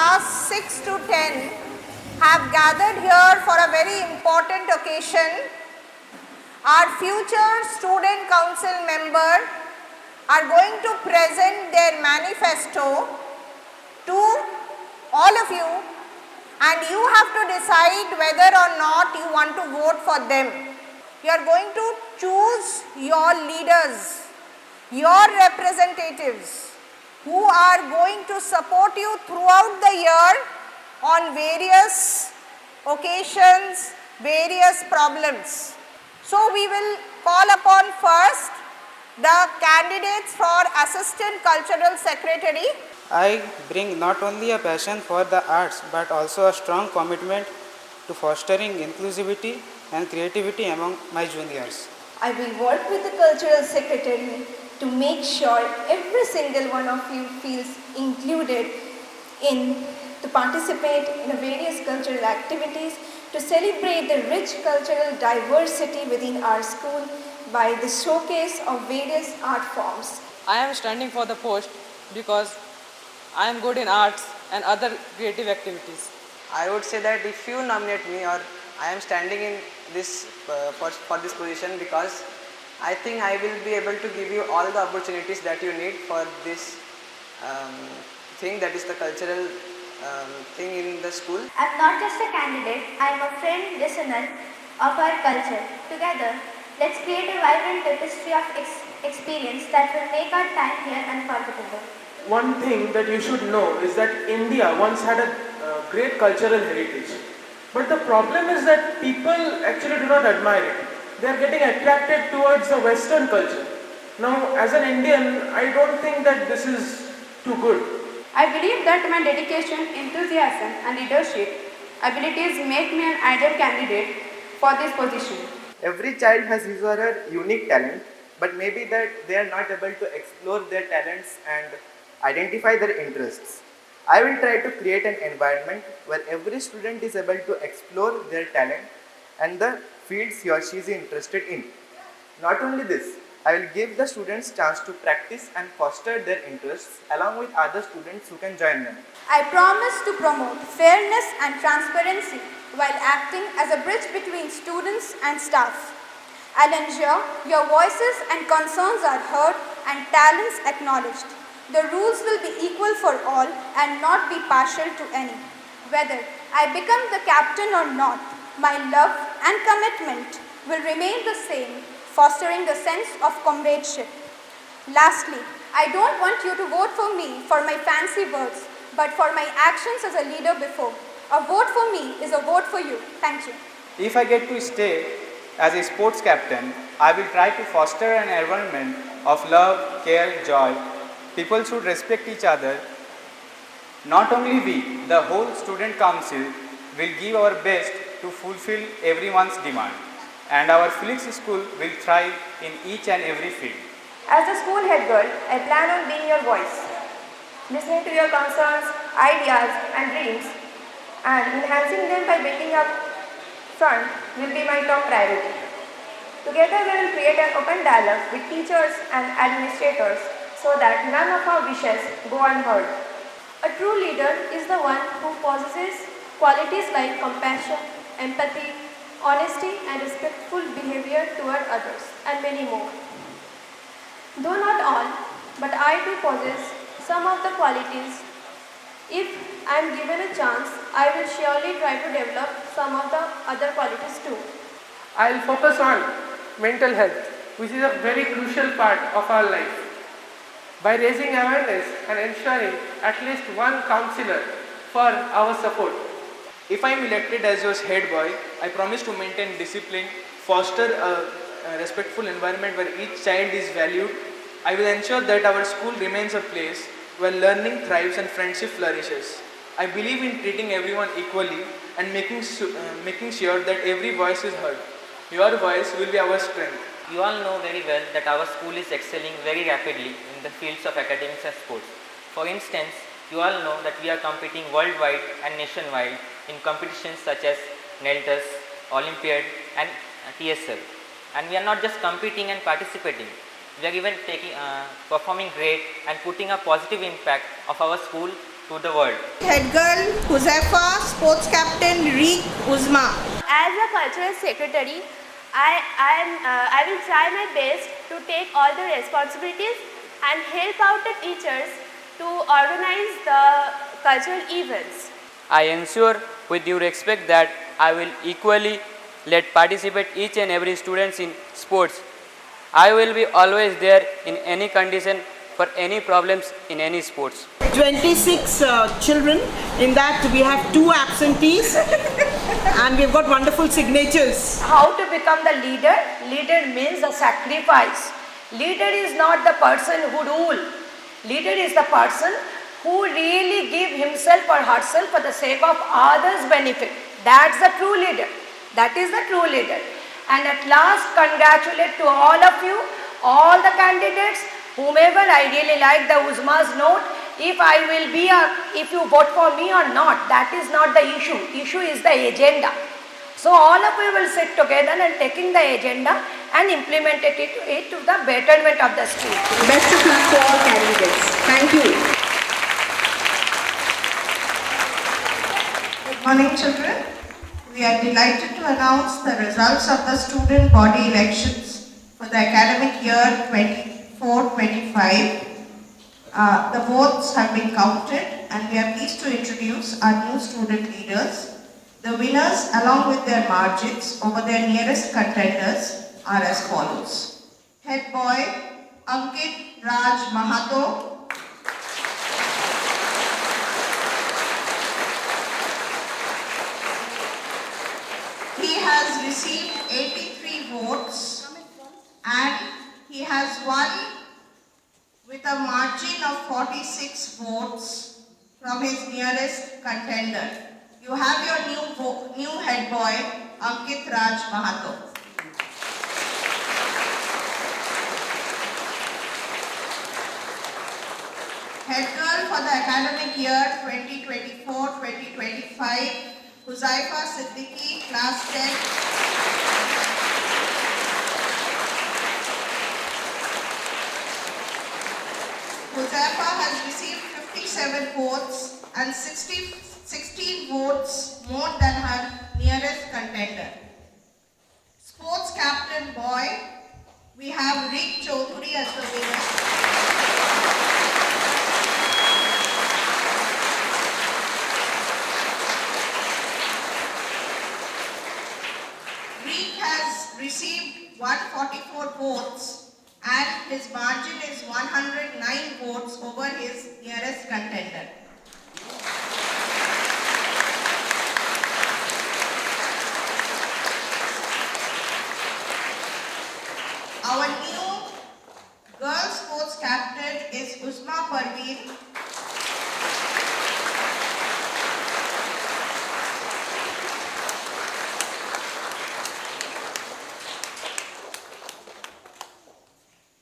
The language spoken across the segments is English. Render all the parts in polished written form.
class 6 to 10 have gathered here for a very important occasion. Our future student council member are going to present their manifesto to all of you, and you have to decide whether or not you want to vote for them. You are going to choose your leaders, your representatives, who are going to support you throughout the year on various occasions, various problems. So we will call upon first the candidates for Assistant Cultural Secretary. I bring not only a passion for the arts but also a strong commitment to fostering inclusivity and creativity among my juniors. I will work with the Cultural Secretary to make sure every single one of you feels included to participate in the various cultural activities, to celebrate the rich cultural diversity within our school by the showcase of various art forms. I am standing for the post because I am good in arts and other creative activities. I would say that if you nominate me, or I am standing in this for this position because I think I will be able to give you all the opportunities that you need for this thing, that is the cultural thing in the school. I am not just a candidate, I am a friend, listener of our culture. Together, let's create a vibrant tapestry of experience that will make our time here unforgettable. One thing that you should know is that India once had a great cultural heritage. But the problem is that people actually do not admire it. They are getting attracted towards the Western culture. Now, as an Indian, I don't think that this is too good. I believe that my dedication, enthusiasm and leadership abilities make me an ideal candidate for this position. Every child has his or her unique talent, but maybe that they are not able to explore their talents and identify their interests. I will try to create an environment where every student is able to explore their talent and the fields he or she is interested in. Not only this, I will give the students chance to practice and foster their interests along with other students who can join them. I promise to promote fairness and transparency while acting as a bridge between students and staff. I'll ensure your voices and concerns are heard and talents acknowledged. The rules will be equal for all and not be partial to any. Whether I become the captain or not, my love and commitment will remain the same, fostering the sense of comradeship. Lastly, I don't want you to vote for me for my fancy words, but for my actions as a leader before. A vote for me is a vote for you. Thank you. If I get to stay as a sports captain, I will try to foster an environment of love, care, joy. People should respect each other. Not only we, the whole student council will give our best to fulfill everyone's demand, and our Felix School will thrive in each and every field. As the school head girl, I plan on being your voice, listening to your concerns, ideas and dreams, and enhancing them by building up front will be my top priority. Together we will create an open dialogue with teachers and administrators so that none of our wishes go unheard. A true leader is the one who possesses qualities like compassion, empathy, honesty and respectful behavior toward others, and many more. Though not all, but I do possess some of the qualities. If I am given a chance, I will surely try to develop some of the other qualities too. I will focus on mental health, which is a very crucial part of our life, by raising awareness and ensuring at least one counselor for our support. If I am elected as your head boy, I promise to maintain discipline, foster a respectful environment where each child is valued. I will ensure that our school remains a place where learning thrives and friendship flourishes. I believe in treating everyone equally and making sure that every voice is heard. Your voice will be our strength. You all know very well that our school is excelling very rapidly in the fields of academics and sports. For instance, you all know that we are competing worldwide and nationwide in competitions such as NELTUS, Olympiad and TSL. And we are not just competing and participating, we are even performing great and putting a positive impact of our school to the world. Head girl Huzefa, sports captain Rick Uzma. As a cultural secretary, I will try my best to take all the responsibilities and help out the teachers to organize the cultural events. I ensure with due respect that I will equally let participate each and every students in sports. I will be always there in any condition for any problems in any sports. 26 children, in that we have 2 absentees and we've got wonderful signatures. How to become the leader? Leader means a sacrifice. Leader is not the person who rule. Leader is the person who really give himself or herself for the sake of others' benefit. That's the true leader. That is the true leader. And at last, congratulate to all of you, all the candidates, whomever. I really like the Uzma's note. If you vote for me or not, that is not the issue. Issue is the agenda. So all of you will sit together and taking the agenda and implement it to the betterment of the school. Best of luck to all candidates. Thank you. Good morning, children. We are delighted to announce the results of the student body elections for the academic year 24-25. The votes have been counted and we are pleased to introduce our new student leaders. The winners, along with their margins over their nearest contenders, are as follows. Head boy Ankit Raj Mahato. He has received 83 votes and he has won with a margin of 46 votes from his nearest contender. You have your new head boy, Ankit Raj Mahato. Head girl for the academic year 2024-2025, Huzaifa Siddiqui, class 10. Huzaifa has received 57 votes and 16 votes more than her nearest contender. Sports captain boy, we have Rick Chaudhary as the winner. Rick has received 144 votes and his margin is 109 votes over his nearest contender. Our new girls sports captain is Uzma Parveen.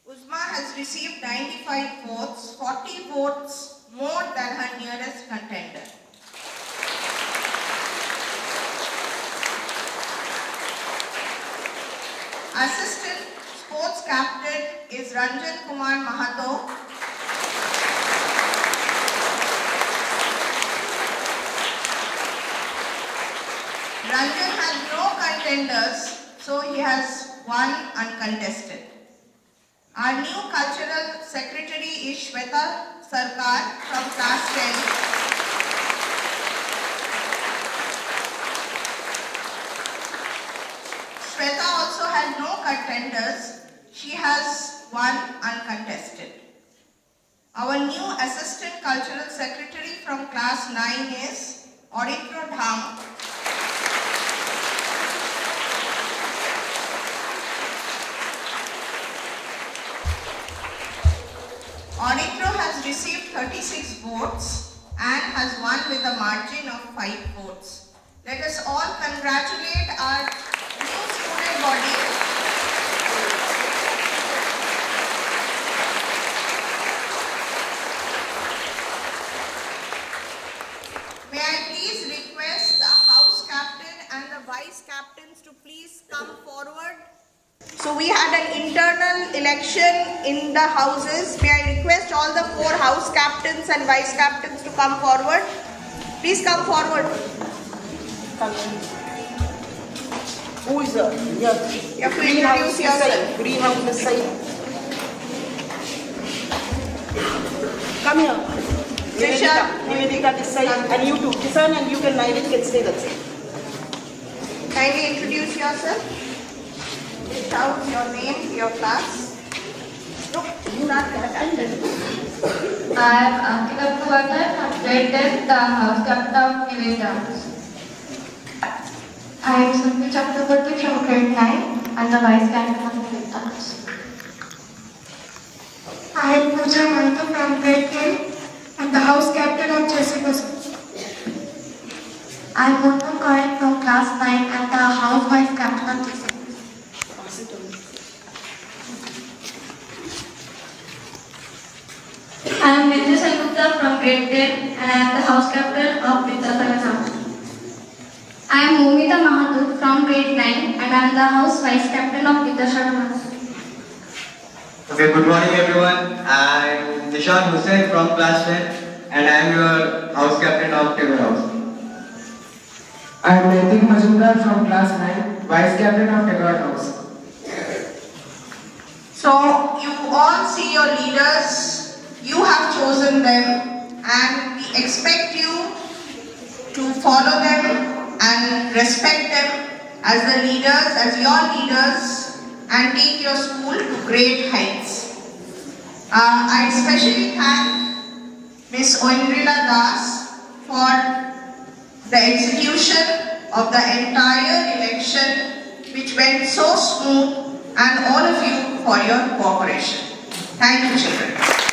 Uzma has received 95 votes, 40 votes more than her nearest contender. Assistant sports captain is Ranjan Kumar Mahato. Ranjan has no contenders, so he has won uncontested. Our new cultural secretary is Shweta Sarkar from class 10. Shweta also had no contenders. She has won uncontested. Our new assistant cultural secretary from class 9 is Auditro Dham. Auditro has received 36 votes and has won with a margin of 5 votes. Let us all congratulate our new student body. May I please request the house captain and the vice captains to please come forward So we had an internal election in the houses. May I request all the 4 house captains and vice captains to come forward. Please come forward. Who is the? Yeah. You have to introduce yourself. Greenhouse this side. Come here. Nivedita this side. And you too. Kisan and you can stay that side. Kindly introduce yourself. Shout your name, your class. Look, you are the captain. I am Ankita Puvardhan from grade 10, the house captain of Nivedita. I am Sunmi Chakraborty from grade 9 and the vice captain of Nivedita. I am Pooja Mahto from grade 10 and the house captain of Jessica. I am Monu Karan from class 9 and the house vice captain of Jessica. I am Vidya Salgupta from grade 10 and I am the house captain of Vidyasagar House. I am Momita Mahathur from grade 9 and I am the house vice captain of Vidyasagar House. Okay, good morning everyone. I am Nishan Hussain from class 10 and I am your house captain of Timur House. I am Naitik Majumdar from class 9, vice captain of Timur House. So you all see your leaders. You have chosen them and we expect you to follow them and respect them as the leaders, as your leaders, and take your school to great heights. I especially thank Ms. Oindrila Das for the execution of the entire election which went so smooth, and all of you for your cooperation. Thank you, children.